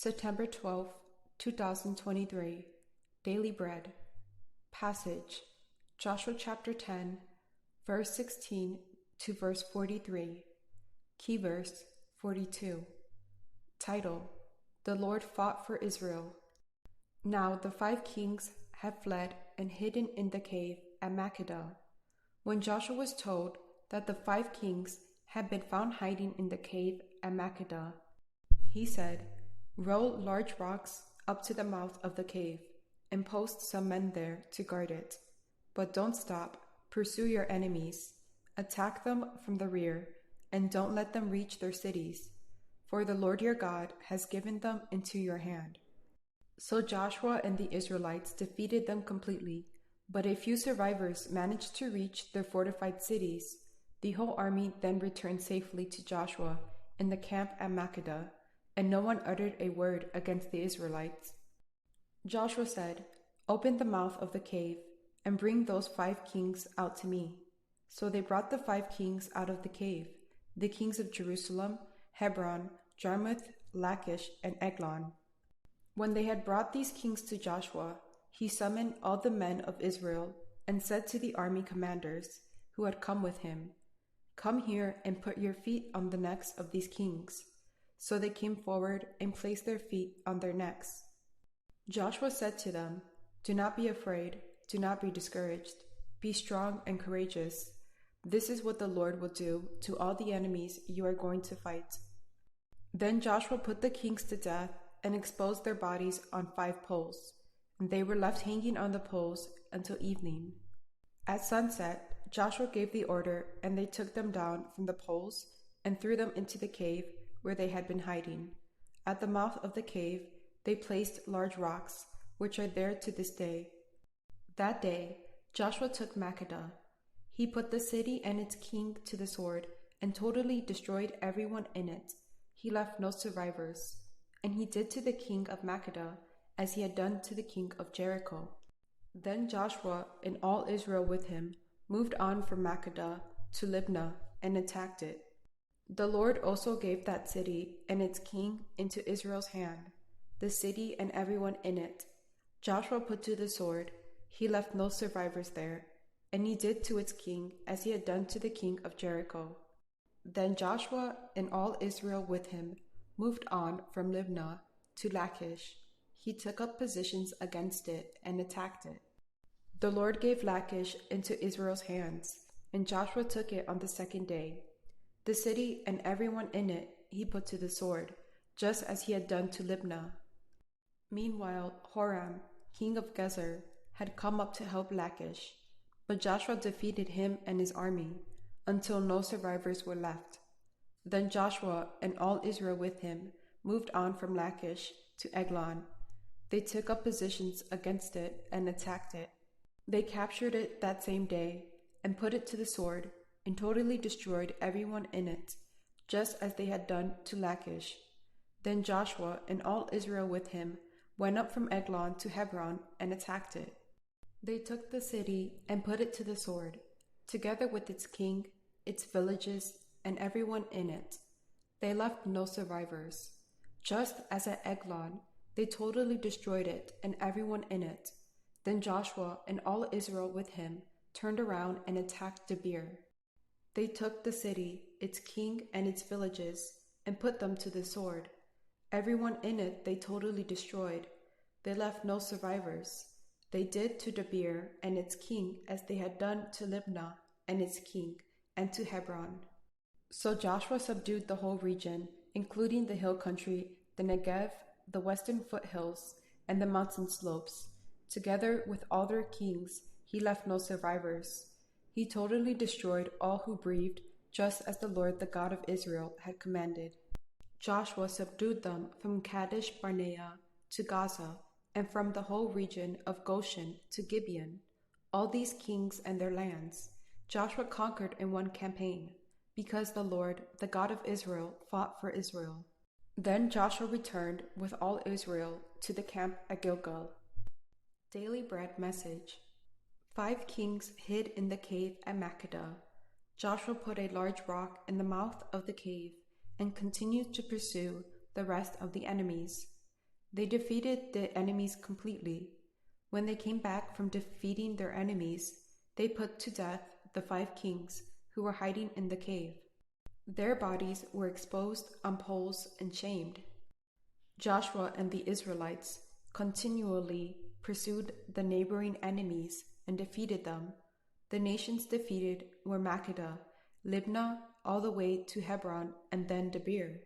September 12, 2023. Daily Bread. Passage: Joshua chapter 10, verse 16 to verse 43. Key verse 42. Title: The Lord fought for Israel. Now the 5 kings had fled and hidden in the cave at Makkedah. When Joshua was told that the 5 kings had been found hiding in the cave at Makkedah, he said, "Roll large rocks up to the mouth of the cave, and post some men there to guard it. But don't stop, pursue your enemies, attack them from the rear, and don't let them reach their cities, for the Lord your God has given them into your hand." So Joshua and the Israelites defeated them completely, but a few survivors managed to reach their fortified cities. The whole army then returned safely to Joshua in the camp at Makkedah, and no one uttered a word against the Israelites. Joshua said, "Open the mouth of the cave, and bring those 5 kings out to me." So they brought the 5 kings out of the cave, the kings of Jerusalem, Hebron, Jarmuth, Lachish, and Eglon. When they had brought these kings to Joshua, he summoned all the men of Israel and said to the army commanders who had come with him, "Come here and put your feet on the necks of these kings." So they came forward and placed their feet on their necks. Joshua said to them, "Do not be afraid, do not be discouraged. Be strong and courageous. This is what the Lord will do to all the enemies you are going to fight." Then Joshua put the kings to death and exposed their bodies on 5 poles, and they were left hanging on the poles until evening. At sunset, Joshua gave the order, and they took them down from the poles and threw them into the cave where they had been hiding. At the mouth of the cave, they placed large rocks, which are there to this day. That day, Joshua took Makkedah. He put the city and its king to the sword and totally destroyed everyone in it. He left no survivors. And he did to the king of Makkedah as he had done to the king of Jericho. Then Joshua and all Israel with him moved on from Makkedah to Libnah and attacked it. The Lord also gave that city and its king into Israel's hand, the city and everyone in it. Joshua put to the sword. He left no survivors there, and he did to its king as he had done to the king of Jericho. Then Joshua and all Israel with him moved on from Libnah to Lachish. He took up positions against it and attacked it. The Lord gave Lachish into Israel's hands, and Joshua took it on the 2nd day. The city and everyone in it he put to the sword, just as he had done to Libnah. Meanwhile, Horam, king of Gezer, had come up to help Lachish, but Joshua defeated him and his army, until no survivors were left. Then Joshua and all Israel with him moved on from Lachish to Eglon. They took up positions against it and attacked it. They captured it that same day and put it to the sword and totally destroyed everyone in it, just as they had done to Lachish. Then Joshua and all Israel with him went up from Eglon to Hebron and attacked it. They took the city and put it to the sword, together with its king, its villages, and everyone in it. They left no survivors. Just as at Eglon, they totally destroyed it and everyone in it. Then Joshua and all Israel with him turned around and attacked Debir. They took the city, its king, and its villages, and put them to the sword. Everyone in it they totally destroyed. They left no survivors. They did to Debir and its king as they had done to Libnah and its king, and to Hebron. So Joshua subdued the whole region, including the hill country, the Negev, the western foothills, and the mountain slopes. Together with all their kings, he left no survivors. He totally destroyed all who breathed, just as the Lord, the God of Israel, had commanded. Joshua subdued them from Kadesh Barnea to Gaza, and from the whole region of Goshen to Gibeon, all these kings and their lands. Joshua conquered in one campaign, because the Lord, the God of Israel, fought for Israel. Then Joshua returned with all Israel to the camp at Gilgal. Daily Bread Message. 5 kings hid in the cave at Makkedah. Joshua put a large rock in the mouth of the cave and continued to pursue the rest of the enemies. They defeated the enemies completely. When they came back from defeating their enemies, they put to death the 5 kings who were hiding in the cave. Their bodies were exposed on poles and shamed. Joshua and the Israelites continually pursued the neighboring enemies and defeated them. The nations defeated were Makkedah, Libnah, all the way to Hebron, and then Debir.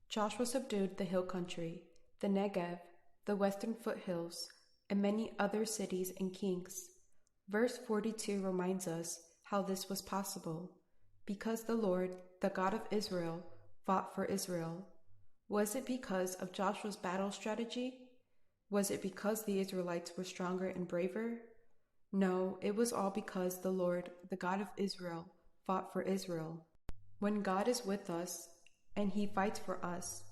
Joshua subdued the hill country, the Negev, the western foothills, and many other cities and kings. Verse 42 reminds us how this was possible. Because the Lord, the God of Israel, fought for Israel. Was it because of Joshua's battle strategy? Was it because the Israelites were stronger and braver? No, it was all because the Lord, the God of Israel, fought for Israel. When God is with us, and He fights for us,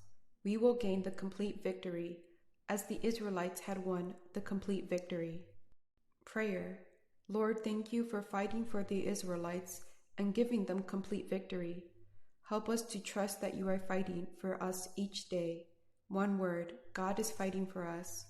we will gain the complete victory, as the Israelites had won the complete victory. Prayer. Lord, thank you for fighting for the Israelites and giving them complete victory. Help us to trust that you are fighting for us each day. One word, God is fighting for us.